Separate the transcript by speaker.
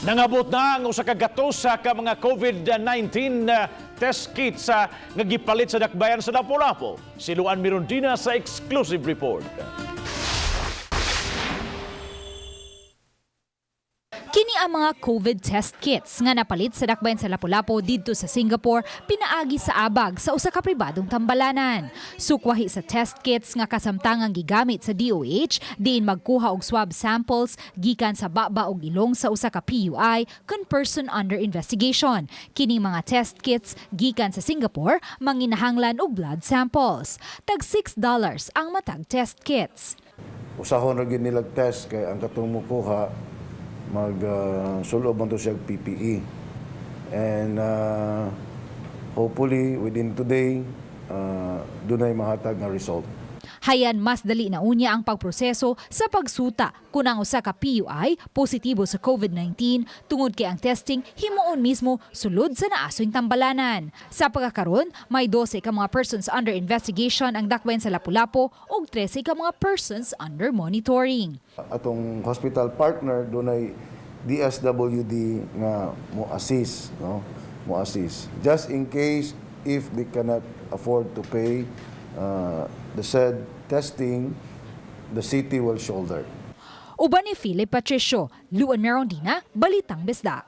Speaker 1: Nangabot na ang usa ka gatos sa mga COVID-19 test kits sa nga gipalit sa dakbayan sa Lapu-Lapu. Si Luan Mirondina sa exclusive report.
Speaker 2: Kini ang mga COVID test kits nga napalit sa dakbayan sa Lapu-Lapu didto sa Singapore pinaagi sa abag sa usa ka pribadong tambalanan. Sukwahi sa test kits nga kasamtangang gigamit sa DOH diin magkuha og swab samples gikan sa baba ug ilong sa usa ka PUI kun person under investigation. Kini mga test kits gikan sa Singapore manginahanglan og blood samples. Tag $6 ang matag test kits.
Speaker 3: Usahon ra gid nila test kay ang katong mukuha sulob man to siya PPE. And hopefully within today, dunay mahatag nga result.
Speaker 2: Hayan mas dali na unya ang pagproseso sa pagsuta kung ang usa ka PUI positibo sa COVID-19 tungod kay ang testing himuon mismo sulod sa naasoy tambalanan. Sa pagkakaron, may 12 ka mga persons under investigation ang dakbayan sa Lapu-Lapu ug 13 ka mga persons under monitoring.
Speaker 3: Atong hospital partner dunay DSWD nga mo-assist, no? Mo-assist. Just in case if they cannot afford to pay the said testing, the city will shoulder.
Speaker 2: Uban ni Philip Patricio, Luan Mirondina, Balitang Bisda.